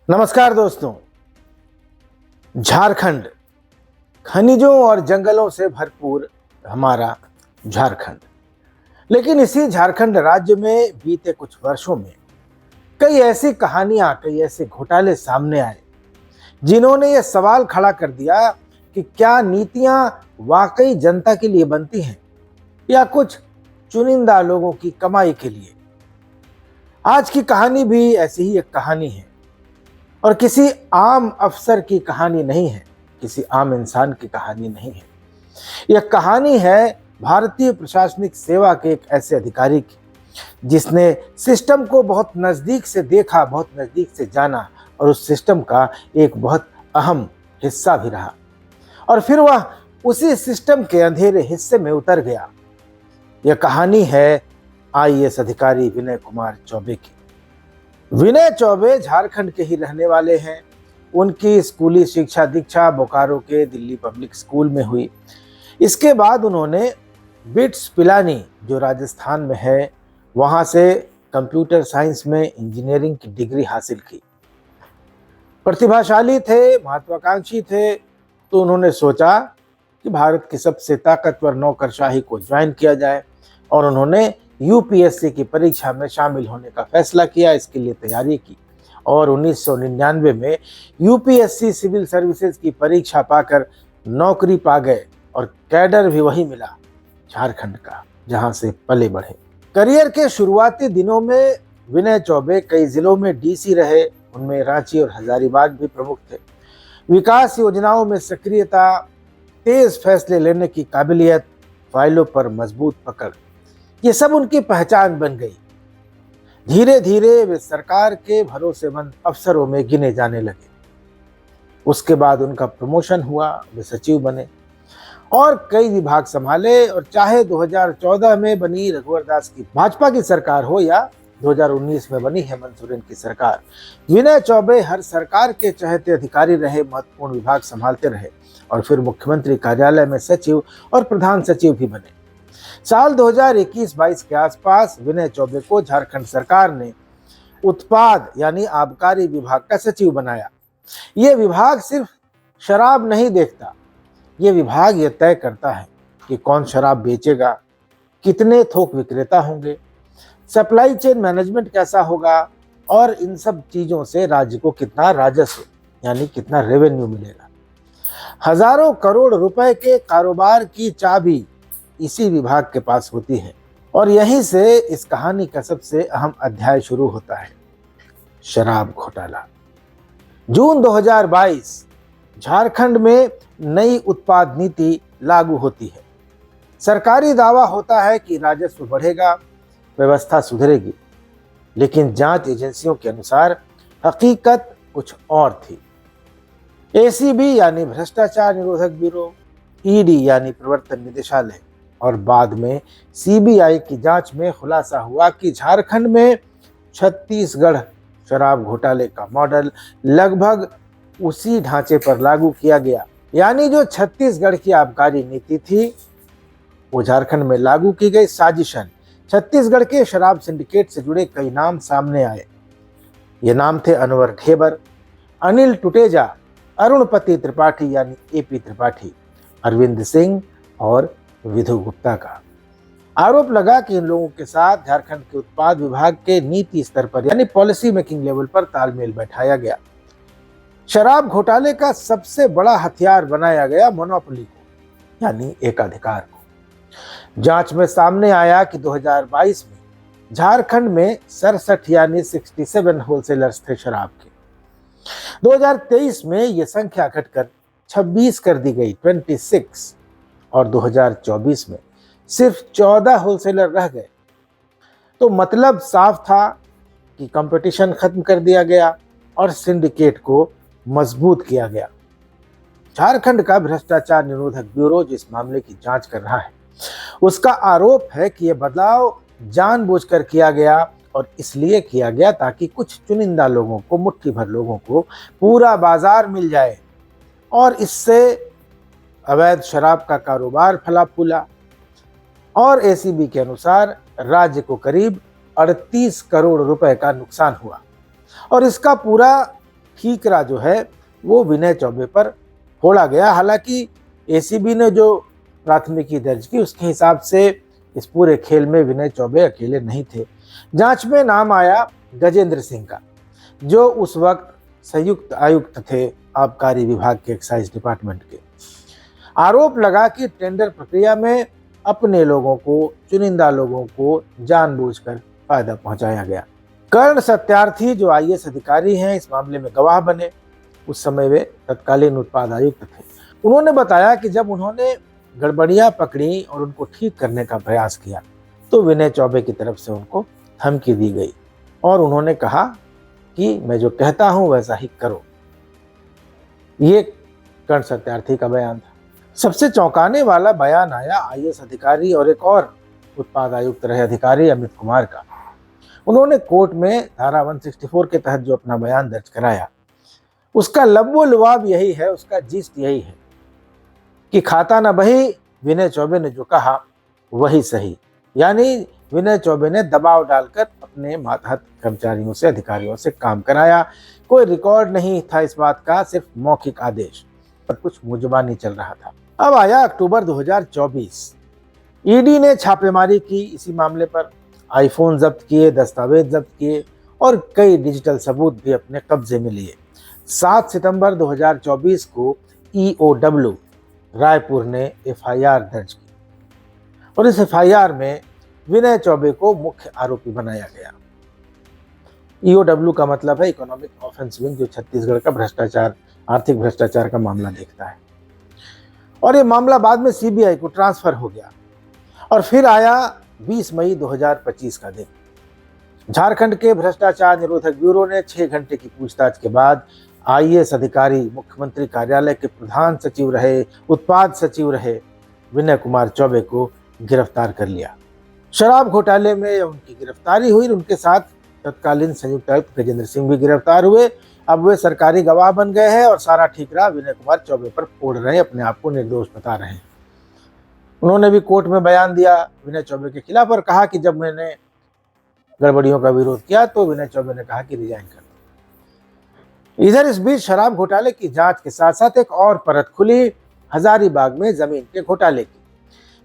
नमस्कार दोस्तों। झारखंड खनिजों और जंगलों से भरपूर हमारा झारखंड, लेकिन इसी झारखंड राज्य में बीते कुछ वर्षों में कई ऐसी कहानियां, कई ऐसे घोटाले सामने आए जिन्होंने ये सवाल खड़ा कर दिया कि क्या नीतियां वाकई जनता के लिए बनती हैं या कुछ चुनिंदा लोगों की कमाई के लिए। आज की कहानी भी ऐसी ही एक कहानी है और किसी आम अफसर की कहानी नहीं है, किसी आम इंसान की कहानी नहीं है। यह कहानी है भारतीय प्रशासनिक सेवा के एक ऐसे अधिकारी की जिसने सिस्टम को बहुत नजदीक से देखा, बहुत नजदीक से जाना और उस सिस्टम का एक बहुत अहम हिस्सा भी रहा और फिर वह उसी सिस्टम के अंधेरे हिस्से में उतर गया। यह कहानी है आईएएस अधिकारी विनय कुमार चौबे की। विनय चौबे झारखंड के ही रहने वाले हैं। उनकी स्कूली शिक्षा दीक्षा बोकारो के दिल्ली पब्लिक स्कूल में हुई। इसके बाद उन्होंने बिट्स पिलानी जो राजस्थान में है वहाँ से कंप्यूटर साइंस में इंजीनियरिंग की डिग्री हासिल की। प्रतिभाशाली थे, महत्वाकांक्षी थे, तो उन्होंने सोचा कि भारत की सबसे ताकतवर नौकरशाही को ज्वाइन किया जाए और उन्होंने यूपीएससी की परीक्षा में शामिल होने का फैसला किया। इसके लिए तैयारी की और 1999 में यूपीएससी सिविल सर्विसेज की परीक्षा पाकर नौकरी पा गए और कैडर भी वही मिला, झारखंड का, जहां से पले बढ़े। करियर के शुरुआती दिनों में विनय चौबे कई जिलों में डीसी रहे, उनमें रांची और हजारीबाग भी प्रमुख थे। विकास योजनाओं में सक्रियता, तेज फैसले लेने की काबिलियत, फाइलों पर मजबूत पकड़, ये सब उनकी पहचान बन गई। धीरे धीरे वे सरकार के भरोसेमंद अफसरों में गिने जाने लगे। उसके बाद उनका प्रमोशन हुआ, वे सचिव बने और कई विभाग संभाले। और चाहे 2014 में बनी रघुवर दास की भाजपा की सरकार हो या 2019 में बनी हेमंत सोरेन की सरकार, विनय चौबे हर सरकार के चहेते अधिकारी रहे, महत्वपूर्ण विभाग संभालते रहे और फिर मुख्यमंत्री कार्यालय में सचिव और प्रधान सचिव भी बने। साल 2021-22 के आसपास विनय चौबे को झारखंड सरकार ने उत्पाद यानी आबकारी विभाग का सचिव बनाया। ये विभाग सिर्फ शराब नहीं देखता, ये विभाग ये तय करता है कि कौन शराब बेचेगा, कितने थोक विक्रेता होंगे, सप्लाई चेन मैनेजमेंट कैसा होगा और इन सब चीजों से राज्य को कितना राजस्व यानी कितना रेवेन्यू मिलेगा। हजारों करोड़ रुपए के कारोबार की चाबी इसी विभाग के पास होती है और यहीं से इस कहानी का सबसे अहम अध्याय शुरू होता है, शराब घोटाला। जून 2022 झारखंड में नई उत्पाद नीति लागू होती है। सरकारी दावा होता है कि राजस्व बढ़ेगा, व्यवस्था सुधरेगी, लेकिन जांच एजेंसियों के अनुसार हकीकत कुछ और थी। एसीबी यानी भ्रष्टाचार निरोधक ब्यूरो, ईडी यानी प्रवर्तन निदेशालय और बाद में सीबीआई की जांच में खुलासा हुआ कि झारखंड में छत्तीसगढ़ शराब घोटाले का मॉडल लगभग उसी ढांचे पर लागू किया गया। यानी जो छत्तीसगढ़ की आबकारी नीति थी वो झारखंड में लागू की गई। साजिशन छत्तीसगढ़ के शराब सिंडिकेट से जुड़े कई नाम सामने आए। ये नाम थे अनवर ढेबर, अनिल टुटेजा, अरुणपति त्रिपाठी यानी एपी त्रिपाठी, अरविंद सिंह और विधु गुप्ता का। आरोप लगा कि इन लोगों के साथ झारखंड के उत्पाद विभाग के नीति स्तर पर यानी पॉलिसी मेकिंग लेवल पर तालमेल बैठाया गया। शराब घोटाले का सबसे बड़ा हथियार बनाया गया मोनोपोली को यानी एकाधिकार को। जांच में सामने आया कि 2022 में झारखंड में 67 यानी 67 होलसेलर्स थे शराब के। 2023 में यह संख्या घटकर 26 कर दी गई, 26, और 2024 में सिर्फ 14 होलसेलर रह गए। तो मतलब साफ था कि कंपटीशन खत्म कर दिया गया और सिंडिकेट को मजबूत किया गया। झारखंड का भ्रष्टाचार निरोधक ब्यूरो जिस मामले की जांच कर रहा है उसका आरोप है कि यह बदलाव जानबूझकर किया गया और इसलिए किया गया ताकि कुछ चुनिंदा लोगों को, मुट्ठी भर लोगों को पूरा बाजार मिल जाए और इससे अवैध शराब का कारोबार फला फूला। और एसीबी के अनुसार राज्य को करीब 38 करोड़ रुपए का नुकसान हुआ और इसका पूरा ठीकरा जो है वो विनय चौबे पर फोड़ा गया। हालांकि एसीबी ने जो प्राथमिकी दर्ज की उसके हिसाब से इस पूरे खेल में विनय चौबे अकेले नहीं थे। जांच में नाम आया गजेंद्र सिंह का, जो उस वक्त संयुक्त आयुक्त थे आबकारी विभाग के एक्साइज डिपार्टमेंट के। आरोप लगा कि टेंडर प्रक्रिया में अपने लोगों को, चुनिंदा लोगों को जानबूझकर फायदा पहुंचाया गया। कर्ण सत्यार्थी जो आईएएस अधिकारी हैं इस मामले में गवाह बने। उस समय वे तत्कालीन उत्पाद आयुक्त थे। उन्होंने बताया कि जब उन्होंने गड़बड़ियां पकड़ी और उनको ठीक करने का प्रयास किया तो विनय चौबे की तरफ से उनको धमकी दी गई और उन्होंने कहा कि मैं जो कहता हूं वैसा ही करो। ये कर्ण सत्यार्थी का बयान था। सबसे चौंकाने वाला बयान आया आईएएस अधिकारी और एक और उत्पाद आयुक्त रहे अधिकारी अमित कुमार का। उन्होंने कोर्ट में धारा 164 के तहत जो अपना बयान दर्ज कराया उसका लब्बो लुआब यही है, उसका जिस्ट यही है कि खाता न बही, विनय चौबे ने जो कहा वही सही। यानी विनय चौबे ने दबाव डालकर अपने मातहत कर्मचारियों से, अधिकारियों से काम कराया। कोई रिकॉर्ड नहीं था इस बात का, सिर्फ मौखिक आदेश पर कुछ मुजबानी चल रहा था। अब आया अक्टूबर 2024। ईडी ने छापेमारी की इसी मामले पर, आईफोन जब्त किए, दस्तावेज जब्त किए और कई डिजिटल सबूत भी अपने कब्जे में लिए। 7 सितंबर 2024 को ईओडब्ल्यू रायपुर ने एफआईआर दर्ज की और इस एफआईआर में विनय चौबे को मुख्य आरोपी बनाया गया। ईओडब्ल्यू का मतलब है इकोनॉमिक ऑफेंस विंग, जो छत्तीसगढ़ का भ्रष्टाचार, आर्थिक भ्रष्टाचार का मामला देखता है। और ये मामला बाद में सीबीआई को ट्रांसफर हो गया। और फिर आया 20 मई 2025 का दिन। झारखंड के भ्रष्टाचार निरोधक ब्यूरो ने 6 घंटे की पूछताछ के बाद आईएएस अधिकारी, मुख्यमंत्री कार्यालय के प्रधान सचिव रहे, उत्पाद सचिव रहे विनय कुमार चौबे को गिरफ्तार कर लिया। शराब घोटाले में उनकी गिरफ्तारी हुई। उनके साथ तत्कालीन संयुक्त आयुक्त गजेंद्र सिंह भी गिरफ्तार हुए। अब वे सरकारी गवाह बन गए हैं और सारा ठीकरा विनय कुमार चौबे पर फोड़ रहे हैं, अपने आप को निर्दोष बता रहे हैं। उन्होंने भी कोर्ट में बयान दिया विनय चौबे के खिलाफ और कहा कि जब मैंने गड़बड़ियों का विरोध किया तो विनय चौबे ने कहा कि रिजाइन कर दो। इधर इस बीच शराब घोटाले की जांच के साथ साथ एक और परत खुली, हजारीबाग में जमीन के घोटाले की।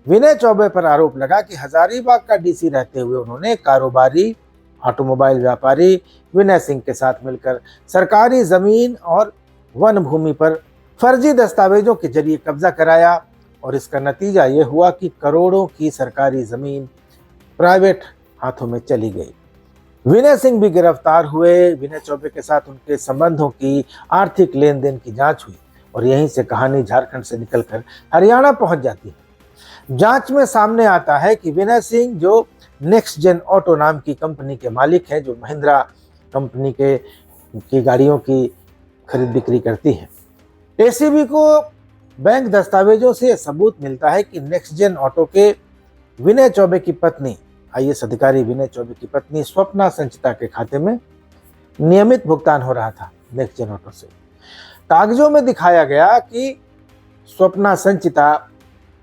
विनय चौबे पर आरोप लगा कि हजारीबाग का डीसी रहते हुए उन्होंने कारोबारी ऑटोमोबाइल व्यापारी विनय सिंह के साथ मिलकर सरकारी जमीन और वन भूमि पर फर्जी दस्तावेजों के जरिए कब्जा कराया और इसका नतीजा ये हुआ कि करोड़ों की सरकारी जमीन प्राइवेट हाथों में चली गई। विनय सिंह भी गिरफ्तार हुए। विनय चौबे के साथ उनके संबंधों की, आर्थिक लेन देन की जांच हुई और यहीं से कहानी झारखंड से निकलकर हरियाणा पहुंच जाती है। जांच में सामने आता है कि विनय सिंह, जो नेक्स्ट जेन ऑटो नाम की कंपनी के मालिक हैं, जो महिंद्रा कंपनी की गाड़ियों की खरीद बिक्री करती है, एसीबी को बैंक दस्तावेजों से सबूत मिलता है कि नेक्स्ट जेन ऑटो के विनय चौबे की पत्नी, आईएएस अधिकारी विनय चौबे की पत्नी स्वप्ना संचिता के खाते में नियमित भुगतान हो रहा था नेक्स्ट जेन ऑटो से। कागजों में दिखाया गया कि स्वप्ना संचिता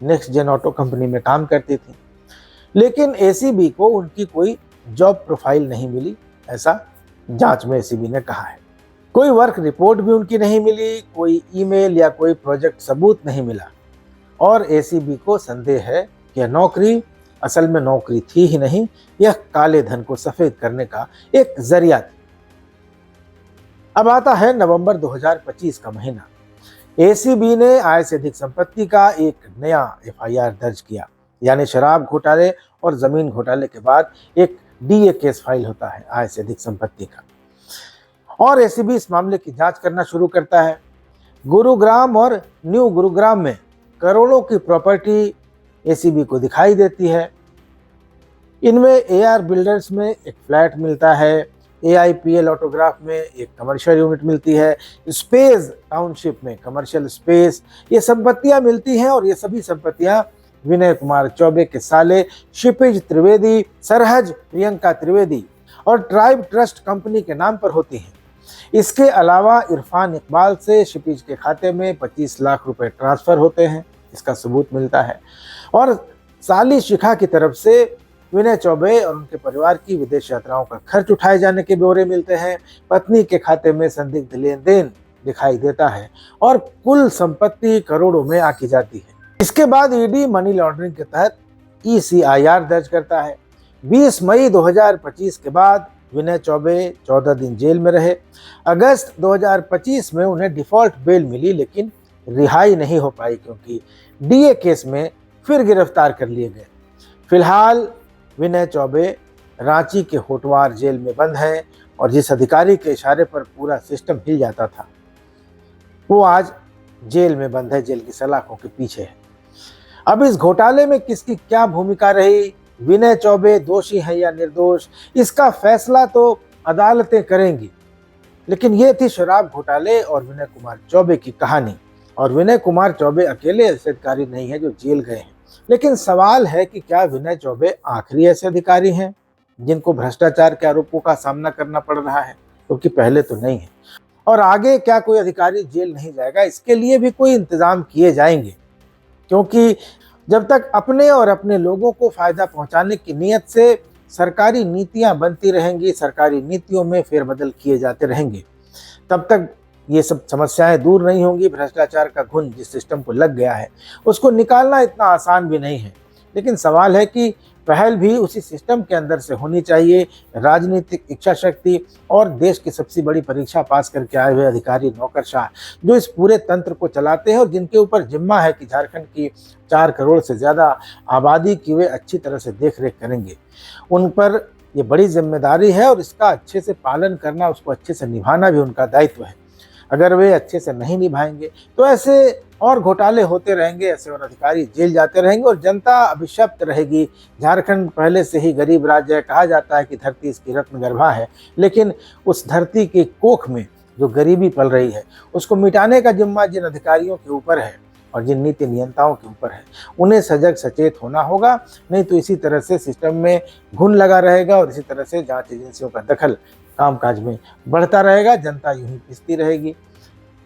नेक्स्ट जेन ऑटो कंपनी में काम करती थी, लेकिन एसीबी को उनकी कोई जॉब प्रोफाइल नहीं मिली, ऐसा जांच में एसीबी ने कहा है। कोई वर्क रिपोर्ट भी उनकी नहीं मिली, कोई ईमेल या कोई प्रोजेक्ट सबूत नहीं मिला और एसीबी को संदेह है कि यह नौकरी असल में नौकरी थी ही नहीं, यह काले धन को सफेद करने का एक जरिया थी। अब आता है नवंबर 2025 का महीना। एसीबी ने आय से अधिक संपत्ति का एक नया एफआईआर दर्ज किया, यानी शराब घोटाले और जमीन घोटाले के बाद एक डीए केस फाइल होता है आय से अधिक संपत्ति का, और एसीबी इस मामले की जांच करना शुरू करता है। गुरुग्राम और न्यू गुरुग्राम में करोड़ों की प्रॉपर्टी एसीबी को दिखाई देती है। इनमें एआर बिल्डर्स में एक फ्लैट मिलता है, एआईपीएल ऑटोग्राफ में एक कमर्शियल यूनिट मिलती है, स्पेस टाउनशिप में कमर्शियल स्पेस, ये संपत्तियां मिलती हैं और ये सभी संपत्तियां विनय कुमार चौबे के साले क्षितिज त्रिवेदी, सरहज प्रियंका त्रिवेदी और ट्राइब ट्रस्ट कंपनी के नाम पर होती हैं। इसके अलावा इरफान इकबाल से क्षितिज के खाते में 25 लाख रुपए ट्रांसफर होते हैं, इसका सबूत मिलता है। और साली शिखा की तरफ से विनय चौबे और उनके परिवार की विदेश यात्राओं का खर्च उठाए जाने के ब्यौरे मिलते हैं। पत्नी के खाते में संदिग्ध लेन देन दिखाई देता है और कुल संपत्ति करोड़ों में आकी जाती है। इसके बाद ईडी मनी लॉन्ड्रिंग के तहत ECIR दर्ज करता है। 20 मई 2025 के बाद विनय चौबे 14 दिन जेल में रहे। अगस्त 2025 में उन्हें डिफॉल्ट बेल मिली, लेकिन रिहाई नहीं हो पाई क्योंकि DA केस में फिर गिरफ्तार कर लिए गए। फिलहाल विनय चौबे रांची के होटवार जेल में बंद हैं और जिस अधिकारी के इशारे पर पूरा सिस्टम हिल जाता था वो आज जेल में बंद है, जेल की सलाखों के पीछे है। अब इस घोटाले में किसकी क्या भूमिका रही, विनय चौबे दोषी है या निर्दोष, इसका फैसला तो अदालतें करेंगी। लेकिन ये थी शराब घोटाले और विनय कुमार चौबे की कहानी। और विनय कुमार चौबे अकेले ऐसे अधिकारी नहीं है जो जेल गए हैं, लेकिन सवाल है कि क्या विनय चौबे आखिरी ऐसे अधिकारी हैं जिनको भ्रष्टाचार के आरोपों का सामना करना पड़ रहा है, क्योंकि पहले तो नहीं है। और आगे क्या कोई अधिकारी जेल नहीं जाएगा, इसके लिए भी कोई इंतजाम किए जाएंगे, क्योंकि जब तक अपने और अपने लोगों को फायदा पहुंचाने की नीयत से सरकारी नीतियां बनती रहेंगी, सरकारी नीतियों में फेरबदल किए जाते रहेंगे, तब तक ये सब समस्याएं दूर नहीं होंगी। भ्रष्टाचार का घुन जिस सिस्टम को लग गया है उसको निकालना इतना आसान भी नहीं है। लेकिन सवाल है कि पहल भी उसी सिस्टम के अंदर से होनी चाहिए। राजनीतिक इच्छा शक्ति और देश की सबसे बड़ी परीक्षा पास करके आए हुए अधिकारी नौकरशाह जो इस पूरे तंत्र को चलाते हैं और जिनके ऊपर जिम्मा है कि झारखंड की 4 करोड़ से ज़्यादा आबादी की वे अच्छी तरह से देख रेख करेंगे, उन पर ये बड़ी जिम्मेदारी है और इसका अच्छे से पालन करना, उसको अच्छे से निभाना भी उनका दायित्व है। अगर वे अच्छे से नहीं निभाएंगे तो ऐसे और घोटाले होते रहेंगे, ऐसे और अधिकारी जेल जाते रहेंगे और जनता अभिशप्त रहेगी। झारखंड पहले से ही गरीब राज्य है, कहा जाता है कि धरती इसकी रत्न गर्भा है, लेकिन उस धरती के कोख में जो गरीबी पल रही है उसको मिटाने का जिम्मा जिन अधिकारियों के ऊपर है और जिन नीति नियंताओं के ऊपर है, उन्हें सजग सचेत होना होगा। नहीं तो इसी तरह से सिस्टम में घुन लगा रहेगा और इसी तरह से जांच एजेंसियों का दखल कामकाज में बढ़ता रहेगा, जनता यूं ही पिसती रहेगी।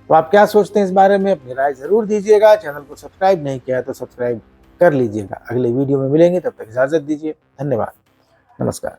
तो आप क्या सोचते हैं इस बारे में, अपनी राय जरूर दीजिएगा। चैनल को सब्सक्राइब नहीं किया तो सब्सक्राइब कर लीजिएगा। अगले वीडियो में मिलेंगे, तब तक इजाजत दीजिए। धन्यवाद, नमस्कार।